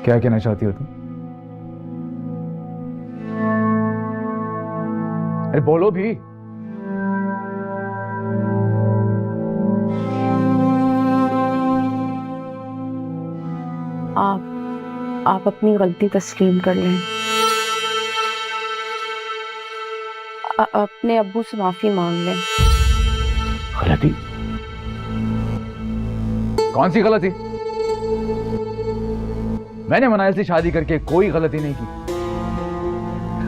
क्या कहना चाहती हो तुम? अरे बोलो भी। आप अपनी गलती तस्लीम कर लें। अपने अब्बू से माफी मांग लें। गलती? कौन सी गलती? मैंने मनाइल से शादी करके कोई गलती नहीं की।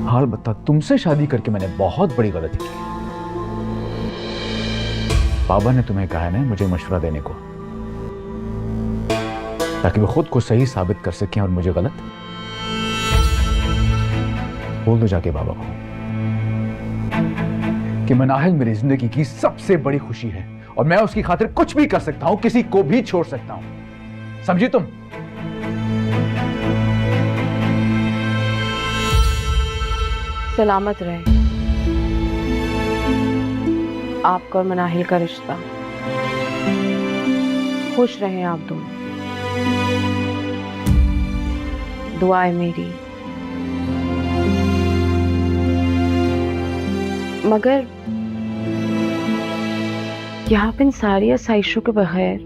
हाल बता, तुमसे शादी करके मैंने बहुत बड़ी गलती की। बाबा ने तुम्हें कहा है ना मुझे मशवरा देने को, ताकि वो खुद को सही साबित कर सकें और मुझे गलत। बोल दो जाके बाबा को कि मनाहिल मेरी जिंदगी की सबसे बड़ी खुशी है और मैं उसकी खातिर कुछ भी कर सकता हूं, किसी को भी छोड़ सकता हूं। समझी तुम? सलामत रहे आपका और मनाहिल का रिश्ता। खुश रहें आप दोनों। दुआ है मेरी। मगर यहाँ पे इन सारी आसाइशों के बगैर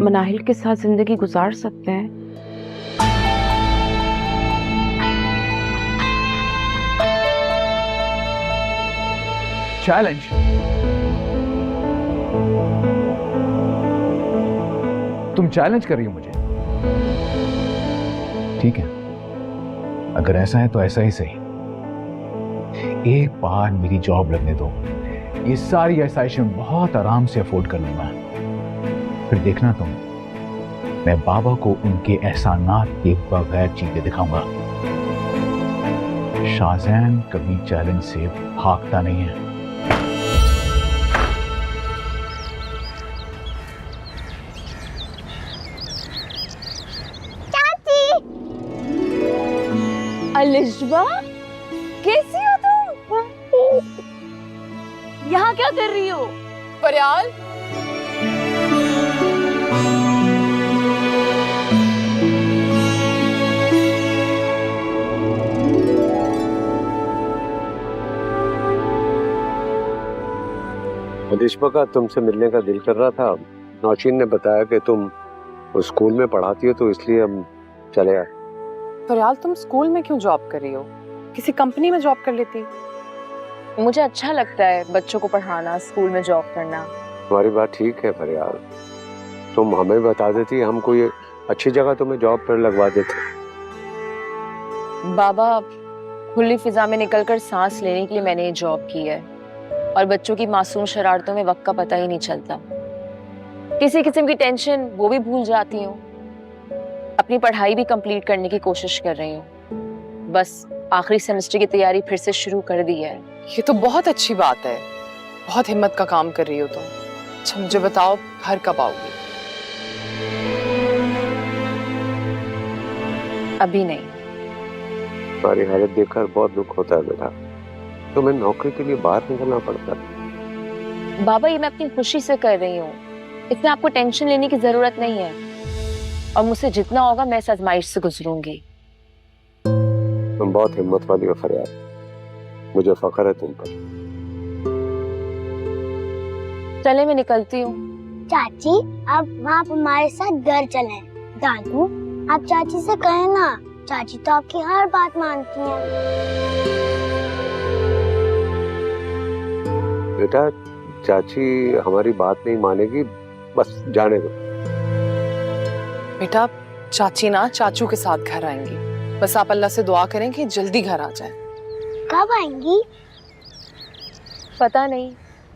मनाहिल के साथ जिंदगी गुजार सकते हैं? चैलेंज? तुम चैलेंज कर रही हो मुझे? ठीक है, अगर ऐसा है तो ऐसा ही सही। एक बार मेरी जॉब लगने दो, ये सारी आसाइशें बहुत आराम से अफोर्ड कर लूंगा। फिर देखना तुम, मैं बाबा को उनके एहसानात के बगैर चीजें दिखाऊंगा। शाहजैन कभी चैलेंज से भागता नहीं है। अलिशबा, कैसी हो तुम? यहाँ क्या कर रही हो? फरियाल, अलिशबा का तुमसे मिलने का दिल कर रहा था। नौशीन ने बताया कि तुम उस स्कूल में पढ़ाती हो, तो इसलिए हम चले आए। फरियाल तुम स्कूल में क्यों जॉब कर रही हो? किसी कंपनी में जॉब कर लेती। मुझे अच्छा लगता है बच्चों को पढ़ाना, स्कूल में जॉब करना। तुम्हारी बात ठीक है फरियाल, तुम हमें बता देती, हम कोई अच्छी जगह तुम्हें जॉब पर लगवा देते। बाबा, खुली फिजा में निकलकर सांस लेने के लिए मैंने ये जॉब की है, और बच्चों की मासूम शरारतों में वक्त का पता ही नहीं चलता। किसी किस्म की टेंशन वो भी भूल जाती हूँ। अपनी पढ़ाई भी कंप्लीट करने की कोशिश कर रही हूँ। बस आखिरी सेमेस्टर की तैयारी फिर से शुरू कर दी है। ये तो बहुत अच्छी बात है, बहुत हिम्मत का काम कर रही हो तुम। अच्छा मुझे बताओ, घर कब आओगी? अभी नहीं। तुम्हारी हालत देखकर बहुत दुख होता है बेटा, तुम्हें नौकरी के लिए बाहर निकलना पड़ता है। बाबा, ये मैं अपनी खुशी से कर रही हूँ, इसमें आपको टेंशन लेने की जरूरत नहीं है, और मुझसे जितना होगा मैं इस आजमाइश से गुजरूंगी। तुम बहुत हिम्मत वाली हो फरियाद, मुझे फख्र है तुम पर। चले, मैं निकलती हूँ। चाची, अब आप हमारे साथ घर चलें। दादू, आप चाची से कहें ना, चाची तो आपकी हर बात मानती हैं। बेटा, चाची हमारी बात नहीं मानेगी, बस जाने दो। बेटा, चाची ना चाचू के साथ घर आएंगी, बस आप अल्लाह से दुआ करें कि जल्दी घर आ जाए। कब आएंगी? पता नहीं,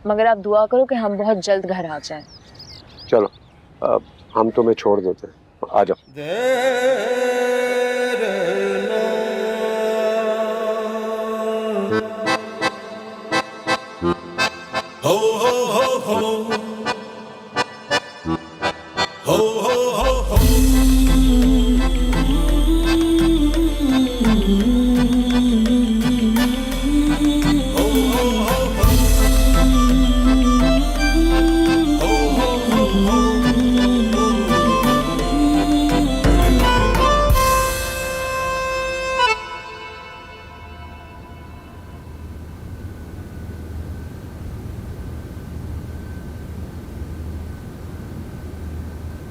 मगर आप दुआ करो कि हम बहुत जल्द घर आ जाएं। चलो, अब हम तुम्हें छोड़ देते हैं, आ जाओ। हो हो हो हो हो हो हो हो।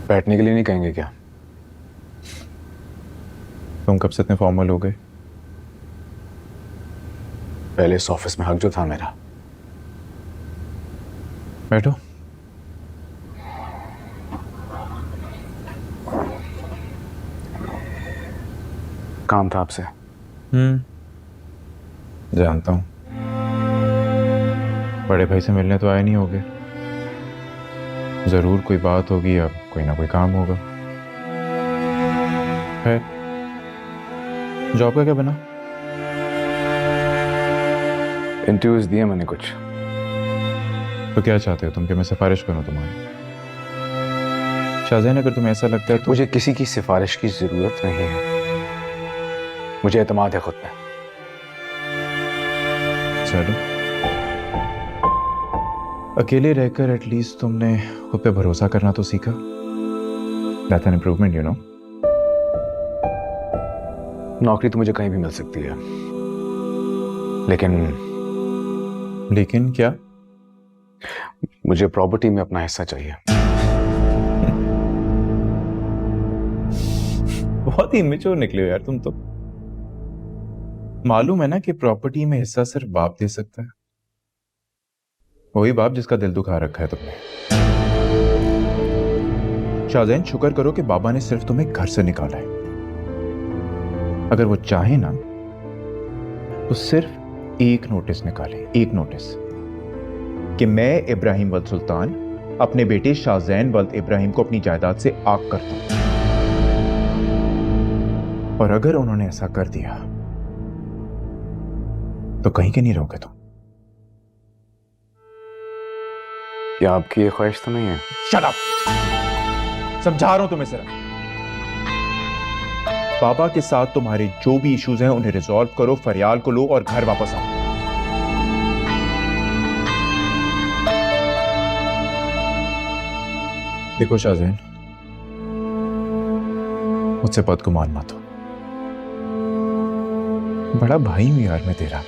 बैठने के लिए नहीं कहेंगे क्या? तुम कब से इतने फॉर्मल हो गए? पहले इस ऑफिस में हक जो था मेरा। बैठो। काम था आपसे। जानता हूं। बड़े भाई से मिलने तो आए नहीं होगे। जरूर कोई बात होगी या कोई ना कोई काम होगा। है जॉब का क्या बना? इंटरव्यूज दिए मैंने कुछ। तो क्या चाहते हो तुम कि मैं सिफारिश करूं तुम्हारी? शाहजैन, अगर तुम्हें ऐसा लगता है तो मुझे किसी की सिफारिश की जरूरत नहीं है। मुझे एतमाद है खुद पे। चलो, अकेले रहकर एटलीस्ट तुमने खुद पे भरोसा करना तो सीखा। That's an improvement, you know. नौकरी तो मुझे कहीं भी मिल सकती है, लेकिन क्या? मुझे प्रॉपर्टी में अपना हिस्सा चाहिए। बहुत ही इमेच्योर निकले हो यार तुम तो। मालूम है ना कि प्रॉपर्टी में हिस्सा सिर्फ बाप दे सकता है। वही बाप जिसका दिल दुखा रखा है तुमने। शाहजैन, शुक्र करो कि बाबा ने सिर्फ तुम्हें घर से निकाला है। अगर वो चाहे ना तो सिर्फ एक नोटिस निकाले, एक नोटिस कि मैं इब्राहिम वल्द सुल्तान अपने बेटे शाहजैन वल्द इब्राहिम को अपनी जायदाद से आग करता हूं। और अगर उन्होंने ऐसा कर दिया तो कहीं के नहीं रहोगे तुम। क्या आपकी ये ख्वाहिश तो नहीं है? Shut up! समझा रहा हूं तुम्हें सिर्फ। बाबा के साथ तुम्हारे जो भी इश्यूज हैं उन्हें रिजॉल्व करो, फरियाल को लो और घर वापस आओ। देखो शाहजैन, मुझसे बदगुमान मत हो। बड़ा भाई हूं यार मैं तेरा,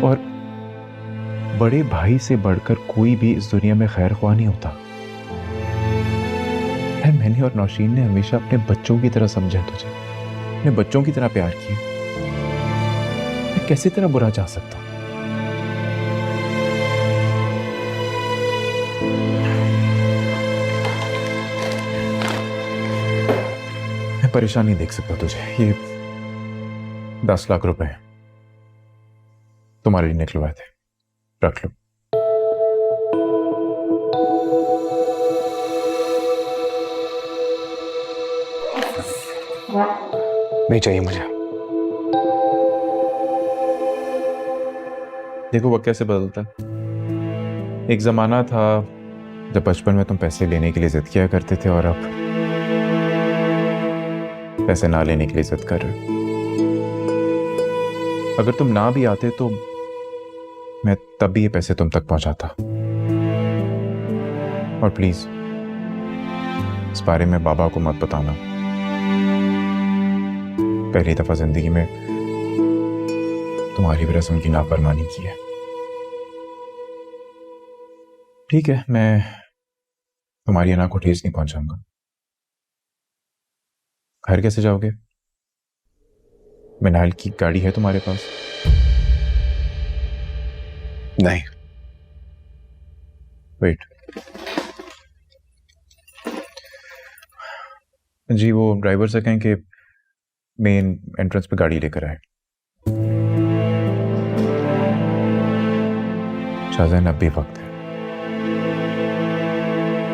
और बड़े भाई से बढ़कर कोई भी इस दुनिया में खैर ख्वाह नहीं होता। मैंने और नौशीन ने हमेशा अपने बच्चों की तरह समझा तुझे, अपने बच्चों की तरह प्यार किया। मैं कैसे तेरा बुरा चाह सकता हूं? मैं परेशान नहीं देख सकता तुझे। ये 10 लाख रुपए तुम्हारे लिए निकलवाए थे, रख लो। नहीं चाहिए मुझे। देखो वक्त कैसे बदलता है। एक जमाना था जब बचपन में तुम पैसे लेने के लिए जिद किया करते थे, और अब पैसे ना लेने के लिए जिद कर रहे हो। अगर तुम ना भी आते तो मैं तब भी ये पैसे तुम तक पहुंचाता। और प्लीज इस बारे में बाबा को मत बताना। पहली दफा जिंदगी में तुम्हारी भी रस्म की नाफरमानी की है। ठीक है, मैं तुम्हारी अना को ठेस नहीं पहुंचाऊंगा। घर कैसे जाओगे? मिनाल की गाड़ी है तुम्हारे पास? नहीं। वेट जी, वो ड्राइवर से कहें कि मेन एंट्रेंस पे गाड़ी लेकर आए। शाहजैन, अब भी वक्त है।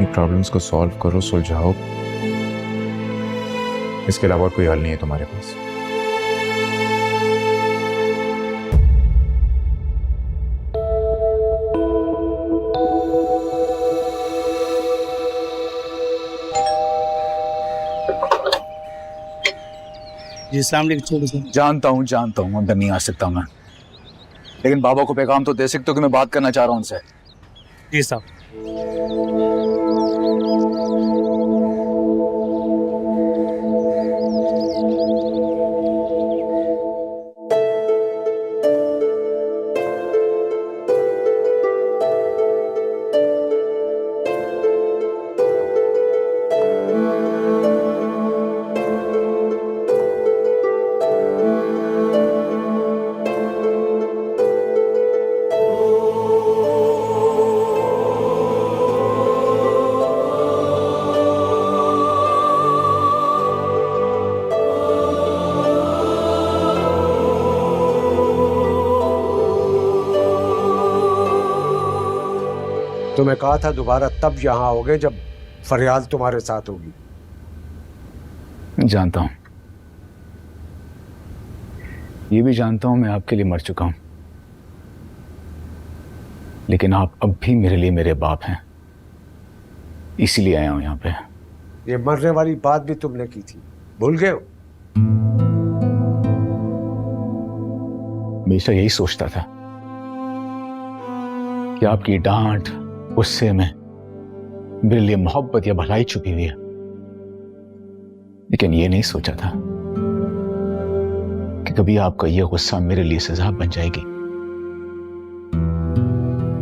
प्रॉब्लम्स को सॉल्व करो, सुलझाओ। इसके अलावा कोई हल नहीं है तुम्हारे पास। जी अस्सलाम वालेकुम। जानता हूँ अंदर नहीं आ सकता मैं, लेकिन बाबा को पैगाम तो दे सकते हो कि मैं बात करना चाह रहा हूँ उनसे। जी साहब। तुम्हें कहा था दोबारा तब यहाँ आओगे जब फरियाल तुम्हारे साथ होगी। जानता हूं, ये भी जानता हूं मैं आपके लिए मर चुका हूं, लेकिन आप अब भी मेरे लिए मेरे बाप हैं, इसीलिए आया हूं यहाँ पे। ये मरने वाली बात भी तुमने की थी, भूल गए हो? हमेशा यही सोचता था कि आपकी डांट, गुस्से में मेरे लिए मोहब्बत या भलाई छुपी हुई है, लेकिन ये नहीं सोचा था कि कभी आपका यह गुस्सा मेरे लिए सजा बन जाएगी।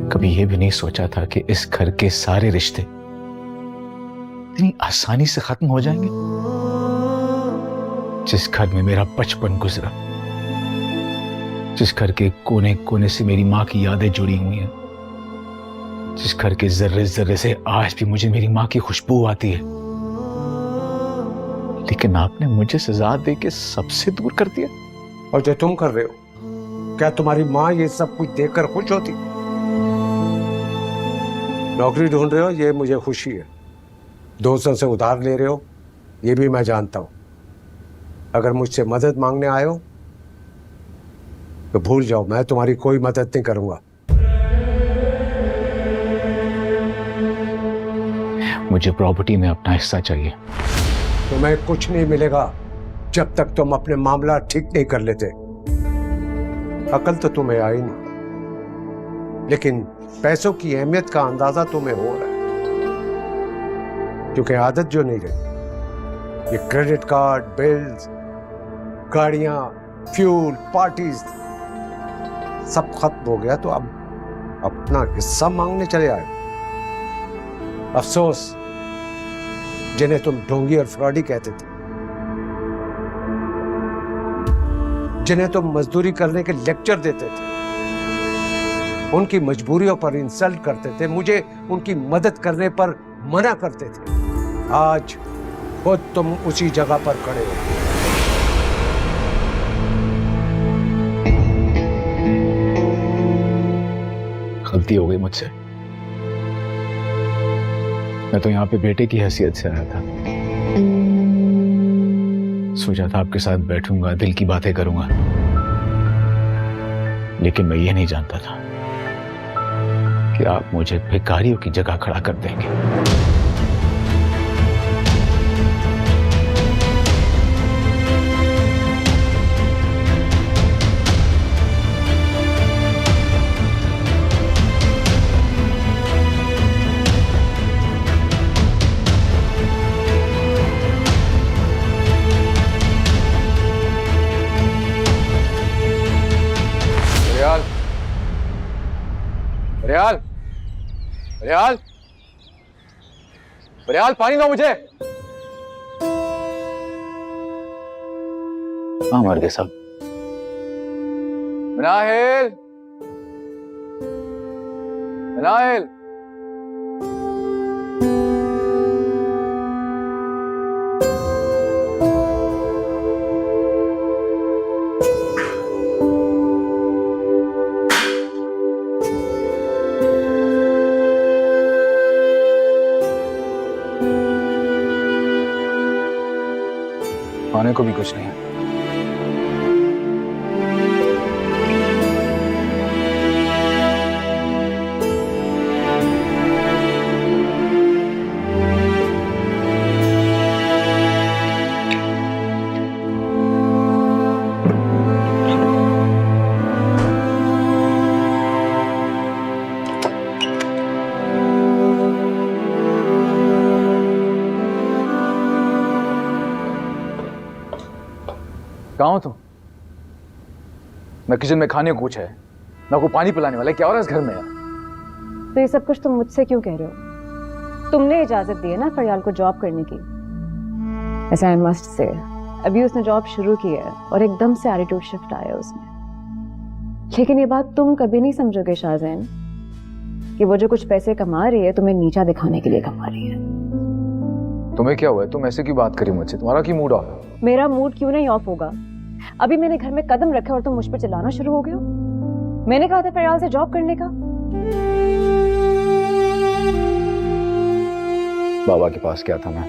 कभी यह भी नहीं सोचा था कि इस घर के सारे रिश्ते इतनी आसानी से खत्म हो जाएंगे। जिस घर में मेरा बचपन गुजरा, जिस घर के कोने कोने से मेरी मां की यादें जुड़ी हुई हैं, जिस घर के जर्रे जर्रे से आज भी मुझे मेरी मां की खुशबू आती है, लेकिन आपने मुझे सजा दे के सबसे दूर कर दिया। और जो तुम कर रहे हो, क्या तुम्हारी माँ ये सब कुछ देखकर खुश होती? नौकरी ढूंढ रहे हो, ये मुझे खुशी है। दोस्तों से उधार ले रहे हो, ये भी मैं जानता हूं। अगर मुझसे मदद मांगने आए हो तो भूल जाओ, मैं तुम्हारी कोई मदद नहीं करूंगा। मुझे प्रॉपर्टी में अपना हिस्सा चाहिए। तुम्हें कुछ नहीं मिलेगा जब तक तुम अपने मामला ठीक नहीं कर लेते। अकल तो तुम्हें आई नहीं, लेकिन पैसों की अहमियत का अंदाजा तुम्हें हो रहा है, क्योंकि आदत जो नहीं रही। ये क्रेडिट कार्ड, बिल्स, गाड़ियां, फ्यूल, पार्टीज सब खत्म हो गया, तो अब अपना हिस्सा मांगने चले आए। अफसोस, जिन्हें तुम ढोंगी और फ्रॉडी कहते थे, जिन्हें तुम मजदूरी करने के लेक्चर देते थे, उनकी मजबूरियों पर इंसल्ट करते थे, मुझे उनकी मदद करने पर मना करते थे। आज खुद तुम उसी जगह पर खड़े हो। गलती हो गई मुझसे। मैं तो यहाँ पे बेटे की हैसियत से आया था। सोचा था आपके साथ बैठूंगा, दिल की बातें करूंगा, लेकिन मैं ये नहीं जानता था कि आप मुझे भिखारियों की जगह खड़ा कर देंगे। रियाल, रियाल, रियाल, पानी दो मुझे। हाँ मर गए सब। मनाहिल, मनाहिल, खाने को भी कुछ नहीं है। कहाँ हो तुम? ना किचन में खाने को कुछ है, ना कोई पानी पिलाने वाला है, क्या हो रहा है इस घर में यार? तो ये सब कुछ तुम मुझसे क्यों कह रहे हो? तुमने इजाजत दी है ना फरियाल को जॉब करने की। ऐसा आई मस्ट से, अभी उसने जॉब शुरू की है और एकदम से एटीट्यूड शिफ्ट आया उसमें। लेकिन ये बात तुम कभी नहीं समझोगे शाहजैन, कि वो जो कुछ पैसे कमा रही है तुम्हें नीचा दिखाने के लिए कमा रही है। तुम्हें क्या हुआ है? तुम ऐसे क्यों बात करी मुझसे? तुम्हारा क्यों मूड ऑफ है? मेरा मूड क्यों नहीं ऑफ होगा? अभी मैंने घर में कदम रखे और तुम मुझ पर चिल्लाना शुरू हो गए हो। मैंने कहा था फरियाल से जॉब करने का। बाबा के पास गया था मैं,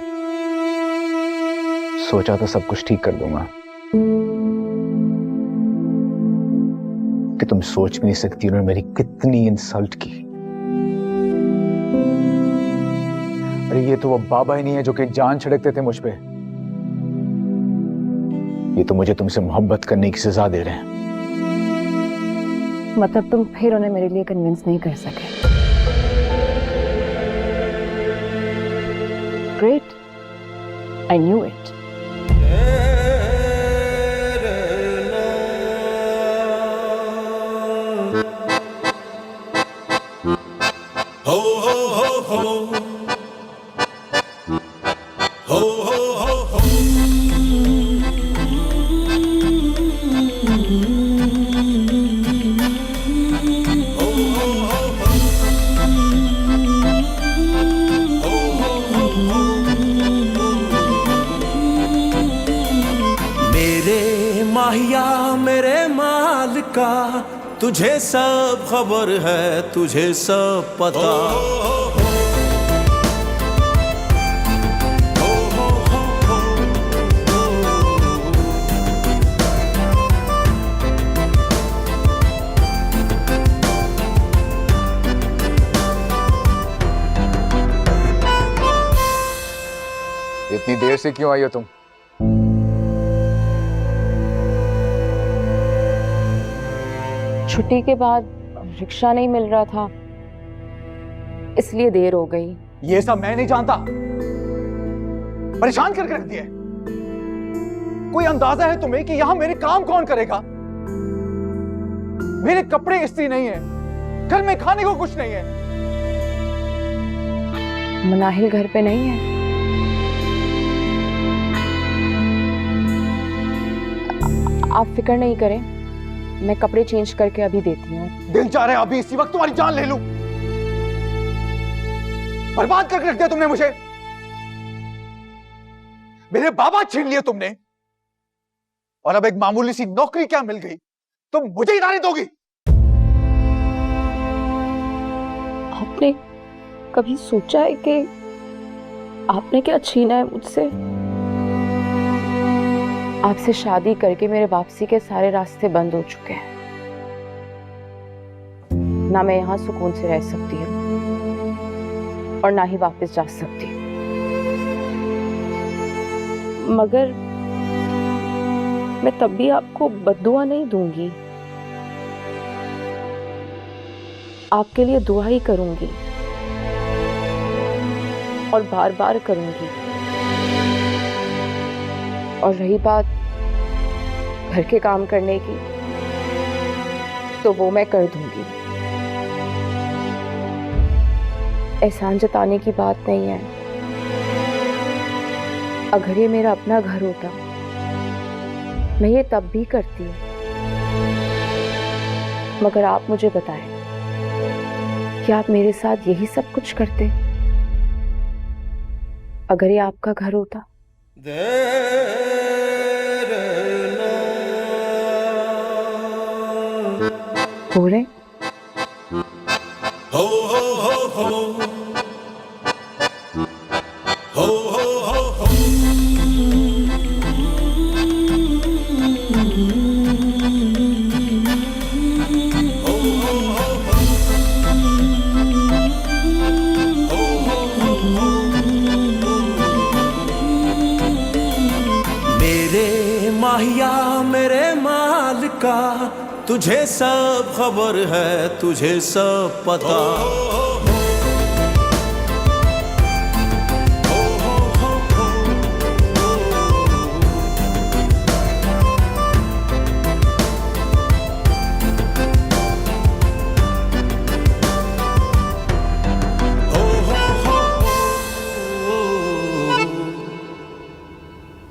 सोचा था सब कुछ ठीक कर दूंगा, कि तुम सोच भी नहीं सकती उन्होंने मेरी कितनी इंसल्ट की। अरे ये तो वो बाबा ही नहीं है जो कि जान छिड़कते थे मुझ पे, ये तो मुझे तुमसे मोहब्बत करने की सजा दे रहे हैं। मतलब तुम फिर उन्हें मेरे लिए कन्विंस नहीं कर सके। Great, I knew it. हो हो हो हो हो हो हो हो माहिया मेरे माल का, तुझे सब खबर है, तुझे सब पता। इतनी देर से क्यों आई हो तुम? छुट्टी के बाद रिक्शा नहीं मिल रहा था, इसलिए देर हो गई। ये सब मैं नहीं जानता, परेशान करके रख दिया। कोई अंदाजा है तुम्हें कि यहां मेरे काम कौन करेगा? मेरे कपड़े इस्त्री नहीं है, घर में खाने को कुछ नहीं है। मनाहिल घर पे नहीं है? आप फिक्र नहीं करें, मैं कपड़े चेंज करके अभी देती हूँ। दिल चाह रहा है अभी इसी वक्त तुम्हारी जान ले लूं। बर्बाद करके रख दिया तुमने मुझे। मेरे बाबा छीन लिए तुमने, और अब एक मामूली सी नौकरी क्या मिल गई, तुम मुझे ही गाली दोगी? आपने कभी सोचा है कि आपने क्या छीना है मुझसे? आपसे शादी करके मेरे वापसी के सारे रास्ते बंद हो चुके हैं। ना मैं यहां सुकून से रह सकती हूं और ना ही वापस जा सकती हूं। मगर मैं तब भी आपको बद्दुआ नहीं दूंगी, आपके लिए दुआ ही करूंगी और बार बार करूंगी। और रही बात घर के काम करने की, तो वो मैं कर दूंगी। एहसान जताने की बात नहीं है। अगर ये मेरा अपना घर होता, मैं ये तब भी करती। मगर आप मुझे बताएं कि आप मेरे साथ यही सब कुछ करते अगर ये आपका घर होता? हो रहे हो हो हो हो हो हो हो मेरे माहिया मेरे माल का, तुझे सब खबर है, तुझे सब पता।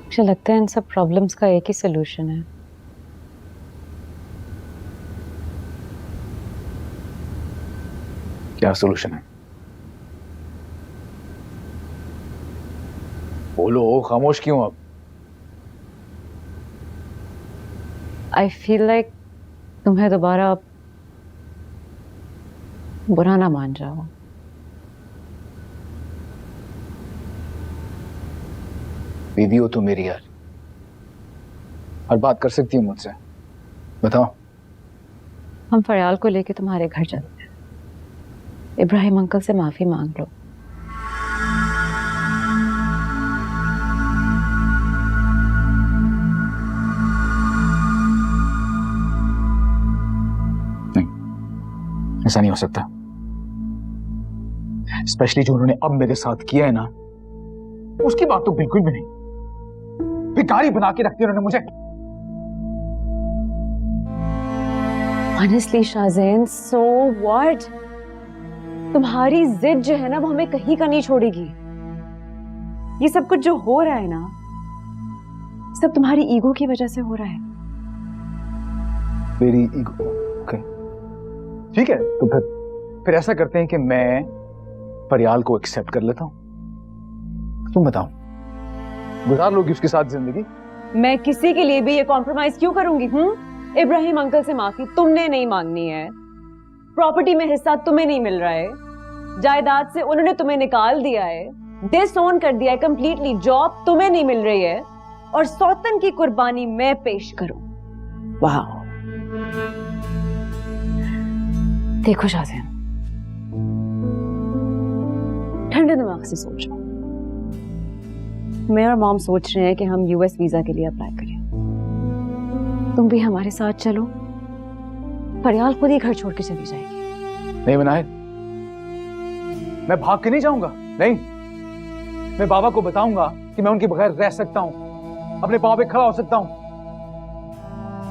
मुझे लगता है इन सब प्रॉब्लम्स का एक ही सोल्यूशन है। क्या सोल्यूशन है? बोलो, खामोश क्यों अब? आई फील लाइक तुम्हें दोबारा बुरा ना मान जाओ। बीवी हो तो मेरी यार, और बात कर सकती हो मुझसे, बताओ। हम फरियाल को लेके तुम्हारे घर चलते हैं। इब्राहिम अंकल से माफी मांग लो। नहीं, ऐसा नहीं हो सकता। स्पेशली जो उन्होंने अब मेरे साथ किया है ना, उसकी बात तो बिल्कुल भी नहीं। भिखारी बना के रखती उन्होंने मुझे। Honestly, शाज़ेन, so what? तुम्हारी जिद जो है ना, वो हमें कहीं का नहीं छोड़ेगी। ये सब कुछ जो हो रहा है ना, सब तुम्हारी ईगो की वजह से हो रहा है। मेरी ईगो? ओके, ठीक है, तो फिर ऐसा करते हैं कि मैं फरियाल को एक्सेप्ट कर लेता हूं। तुम बताओ, गुजार लोगी उसके साथ जिंदगी? मैं किसी के लिए भी ये कॉम्प्रोमाइज क्यों करूंगी? इब्राहिम अंकल से माफी तुमने नहीं मांगनी है। प्रॉपर्टी में हिस्सा तुम्हें नहीं मिल रहा है। जायदाद से उन्होंने तुम्हें निकाल दिया है, डिसओन कर दिया है कंप्लीटली। जॉब तुम्हें नहीं मिल रही है और सौतन की कुर्बानी मैं पेश करूं। वाह, देखो शाज़ेन, ठंडे दिमाग से सोचो। मैं और मॉम सोच रहे हैं कि हम यूएस वीजा के लिए अप्लाई करें। तुम भी हमारे साथ चलो। फरियाल खुद ही घर छोड़ के चली जाएगी। नहीं मनाहिर, मैं भाग के नहीं जाऊंगा। नहीं, मैं बाबा को बताऊंगा कि मैं उनके बगैर रह सकता हूं, अपने पांव पे खड़ा हो सकता हूं।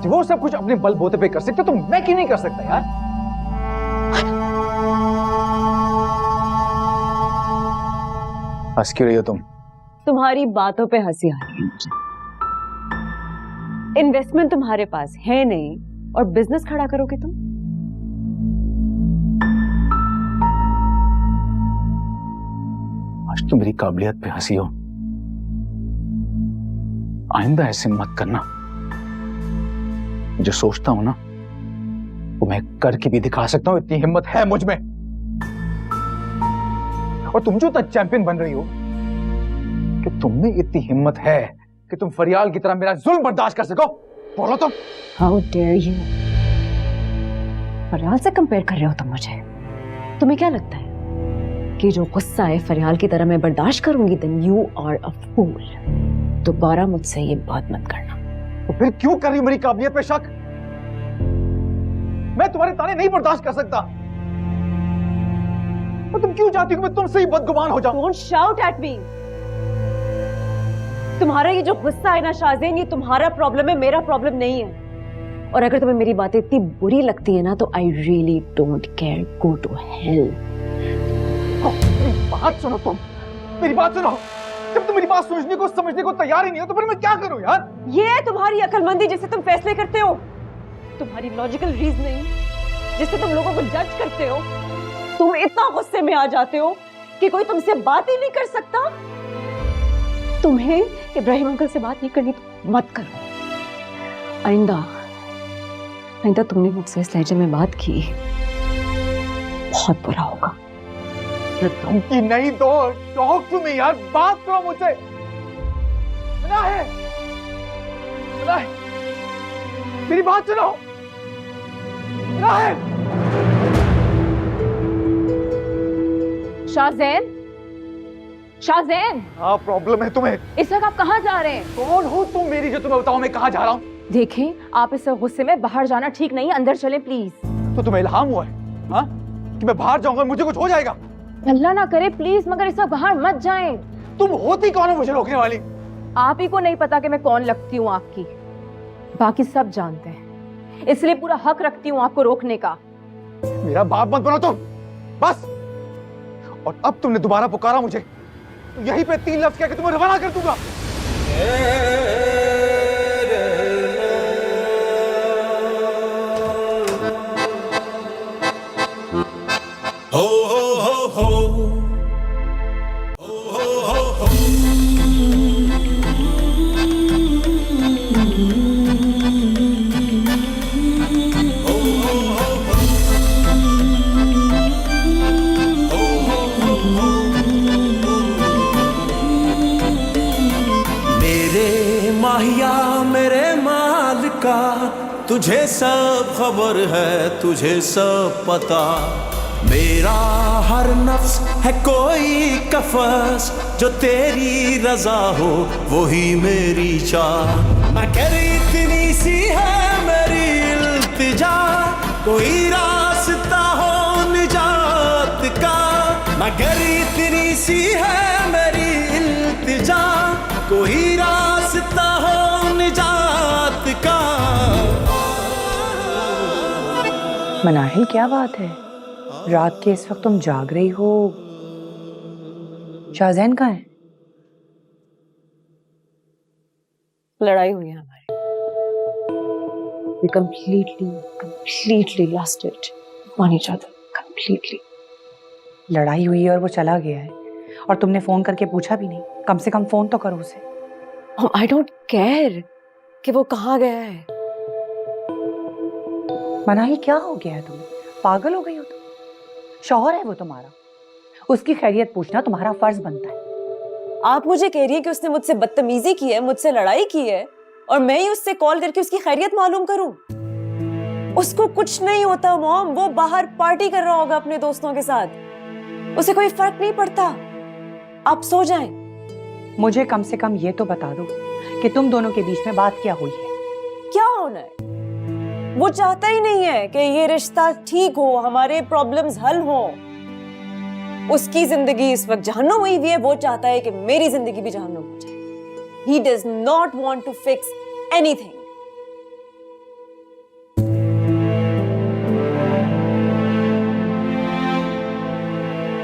जो वो सब कुछ अपने बलबूते पे कर सकते तो मैं क्यों नहीं कर सकता यार? हंस क्यों रही हो तुम? तुम्हारी बातों पे हंसी आ रही है मुझे। इन्वेस्टमेंट तुम्हारे पास है नहीं और बिजनेस खड़ा करोगे तुम? आज तो मेरी काबिलियत पे हंसी हो। आइंदा ऐसे मत करना। जो सोचता हूं ना, वो मैं करके भी दिखा सकता हूं। इतनी हिम्मत है मुझ में। और तुम जो तक चैंपियन बन रही हो कि तुम में इतनी हिम्मत है कि तुम फरियाल की तरह मेरा जुल्म बर्दाश्त कर सको। बोलो तुम। How dare you. फरियाल से कंपेयर कर रहे हो तुम मुझे? तुम्हें क्या लगता है कि जो गुस्सा है फरियाल की तरह मैं बर्दाश्त करूंगी? देन यू आर अ फूल। दोबारा मुझसे ये बात मत करना। तो फिर क्यों कर रही हो मेरी काबिलियत पे शक? मैं तुम्हारे ताने नहीं बर्दाश्त कर सकता। और तुम क्यों चाहती हो कि मैं तुमसे ही बदगुमान हो जाऊं? Don't shout at me। तुम्हारा ये जो गुस्सा है ना शाज़ेन, ये तुम्हारा प्रॉब्लम है, मेरा प्रॉब्लम नहीं है। और अगर तुम्हें मेरी बातें इतनी बुरी लगती है ना, तो I really don't care. Go to hell. मेरी बात सुनो तुम, मेरी बात सुनो। जब तुम मेरी बात समझने को समझने को तैयार ही नहीं हो, तो फिर मैं क्या करूं यार? ये है तुम्हारी अक्लमंदी जिससे तुम फैसले करते हो, तुम्हारी लॉजिकल रीजनिंग जिससे तुम लोगों को जज करते हो। तुम इतना गुस्से में आ जाते हो कि कोई तुमसे बात ही नहीं कर सकता। तुम्हें इब्राहिम अंकल से बात नहीं करनी तो मत करो। आइंदा तुमने मुझसे इस लहजे में बात की, बहुत बुरा होगा। धमकी नहीं दो। टॉक टू मी यार, बात करो मुझसे। मेरी बात सुनो। शाज़ेन, शाज़ेन, हाँ, प्रॉब्लम है तुम्हें। इस वक्त आप कहाँ जा रहे हैं? कौन हो तुम मेरी जो तुम्हें बताओ मैं कहाँ जा रहा हूँ? देखें, आप इस गुस्से में बाहर जाना ठीक नहीं है। अंदर चलें प्लीज। तो तुम्हें इल्हाम हुआ है हाँ? कि मैं बाहर जाऊंगा मुझे कुछ हो जाएगा? अल्लाह ना करे प्लीज, मगर इस वक्त बाहर मत जाएं। तुम होती कौन हो मुझे रोकने वाली? आप ही को नहीं पता कि मैं कौन लगती हूँ आपकी, बाकी सब जानते हैं, इसलिए पूरा हक रखती हूँ आपको रोकने का। मेरा बाप मत बनो तुम, बस। और अब तुमने दोबारा पुकारा मुझे तो यहीं पे 3 लफ्ज कह के तुम्हें रवाना कर दूंगा। हो हो हो हो तुझे सब खबर है, तुझे सब पता। मेरा हर नफ्स है कोई कफस, जो तेरी रजा हो वही मेरी चाह। मगर इतनी सी है मेरी इल्तिजा, कोई रास्ता हो निजात का। मगर इतनी सी है मेरी इल्तिजा, कोई रास्ता हो निजात का। मनाहिल, क्या बात है? रात के इस वक्त तुम जाग रही हो? शाहजैन कहाँ है? लड़ाई हुई है हमारी। We completely lost it on each other. Completely. लड़ाई हुई है और वो चला गया है, और तुमने फोन करके पूछा भी नहीं? कम से कम फोन तो करो उसे। I don't care कि वो कहाँ गया है। मनाहिल, क्या हो गया है तुम्हें? पागल हो गई हो तुम? शौहर है वो तुम्हारा, उसकी खैरियत पूछना तुम्हारा फर्ज बनता है। आप मुझे कह रही है कि उसने मुझसे बदतमीजी की है, मुझसे लड़ाई की है, और मैं ही उससे कॉल करके उसकी खैरियत मालूम करूं? उसको कुछ नहीं होता मॉम, वो बाहर पार्टी कर रहा होगा अपने दोस्तों के साथ, उसे कोई फर्क नहीं पड़ता। आप सो जाएं। मुझे कम से कम ये तो बता दो कि तुम दोनों के बीच में बात क्या हुई है। क्या होना है? वो चाहता ही नहीं है कि ये रिश्ता ठीक हो, हमारे प्रॉब्लम्स हल हो। उसकी जिंदगी इस वक्त जहन्नुम हुई हुई है, वो चाहता है कि मेरी जिंदगी भी जहन्नुम हो जाए। He does not want to fix anything.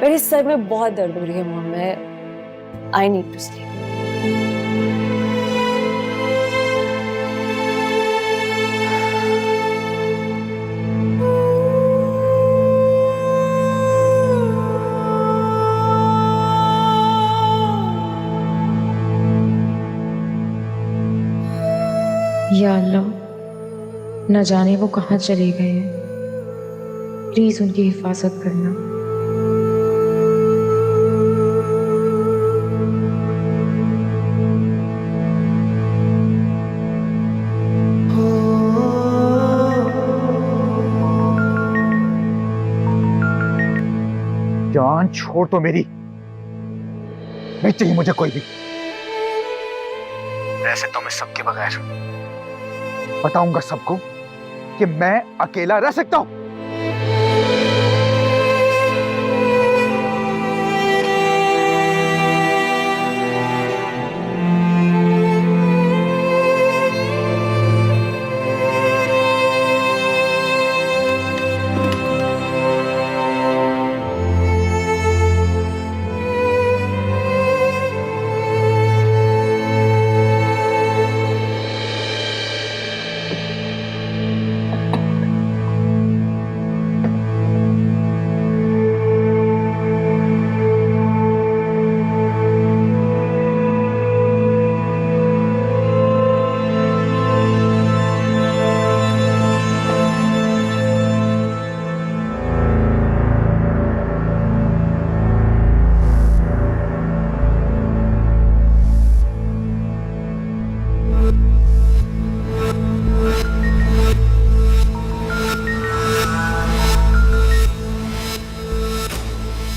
मेरे सर में बहुत दर्द हो रही है mom, I need to sleep. या अल्लाह, न जाने वो कहाँ चले गए हैं, प्लीज उनकी हिफाजत करना। जान छोड़ तो मेरी, नहीं चाहिए मुझे कोई भी। रह सकता हूं मैं सबके बगैर, बताऊंगा सबको कि मैं अकेला रह सकता हूं।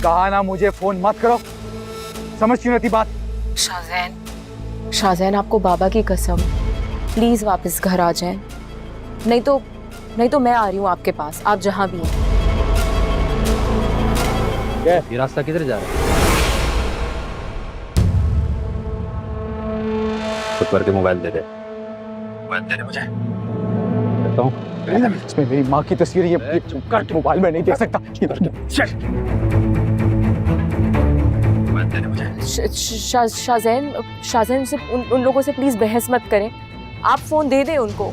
कहा ना मुझे फोन मत करो, समझ क्यों नहीं बात? शाहजैन, आपको बाबा की कसम, प्लीज वापस घर आ जाएं, नहीं तो मैं आ रही हूँ आपके पास, आप जहाँ भी हैं। ये रास्ता किधर जा रहा है? खुद करके मोबाइल दे दे। मोबाइल दे दे मुझे। देता हूँ। इसमें मेरी माँ की तस्वीर, ये मोबाइल में नहीं दे सकता। शाहजैन से उन लोगों से प्लीज बहस मत करें, आप फोन दे दें उनको।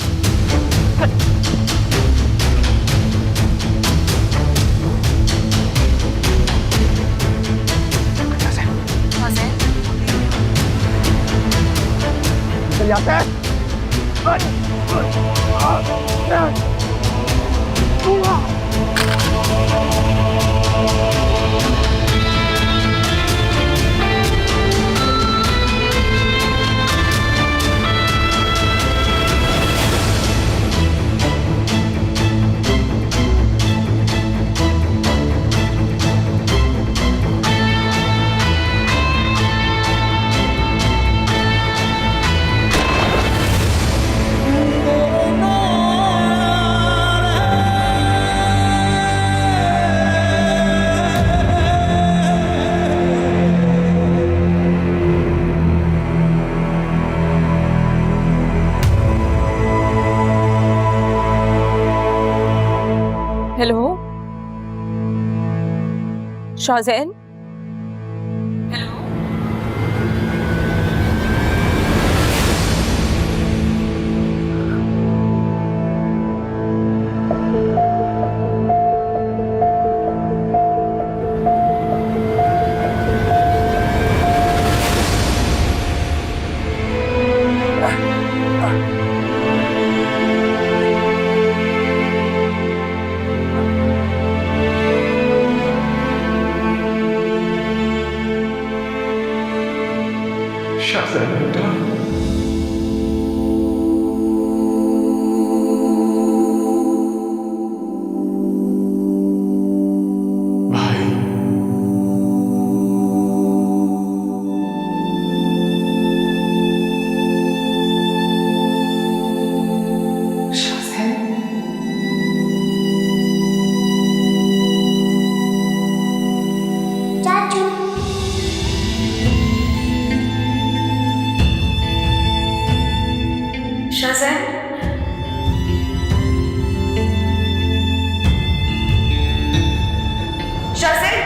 चल जाते हैं। हेलो शाज़ैन। चाचू शाज़ैन शाज़ैन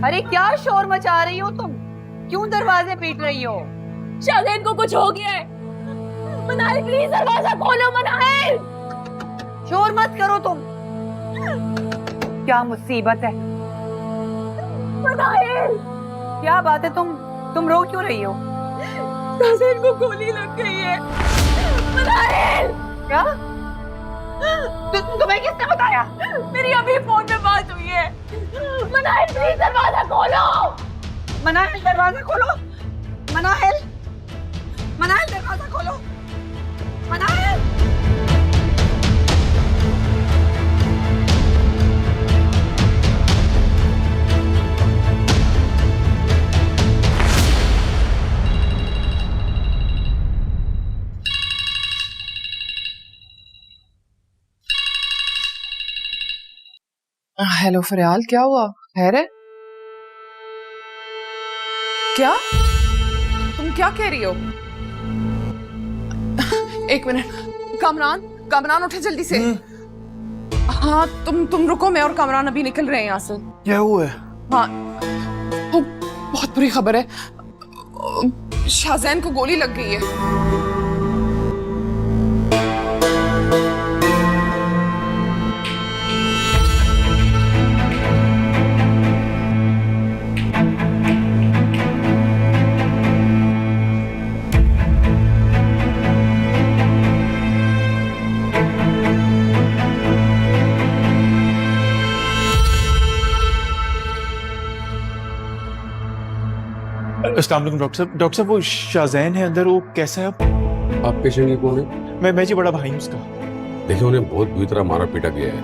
अरे क्या शोर मचा रही हो तुम? क्यों दरवाजे पीट रही हो? शाज़ैन को कुछ हो गया है। मनाहिल प्लीज दरवाजा खोलो। मनाहिल शोर मत करो तुम। क्या मुसीबत है? मनाहिल क्या बात है? तुम रो क्यों रही हो? शाज़ैन को गोली लग गई है। मनाहिल क्या? तुम्हें किसने बताया? मेरी अभी फोन पे बात हुई है। मनाहिल प्लीज दरवाजा खोलो। मनाहिल दरवाजा खोलो। मनाहिल मनाहिल दरवाजा खोलो। मनाहिल हेलो फरियाल, क्या हुआ? खैर है? क्या? तुम क्या कह रही हो? एक मिनट। कामरान उठे जल्दी से। हाँ तुम रुको, मैं और कामरान अभी निकल रहे हैं यहाँ से। क्या हुआ है? हाँ बहुत बुरी खबर है। शाज़ैन को गोली लग गई है। अस्सलाम वालेकुम डॉक्टर साहब। डॉक्टर साहब वो शाज़ैन है अंदर, वो कैसा है अब? आप पेशेंट की कौन है? मैं जी बड़ा भाई हूँ उसका। देखिए उन्हें बहुत बुरी तरह मारा पीटा गया है।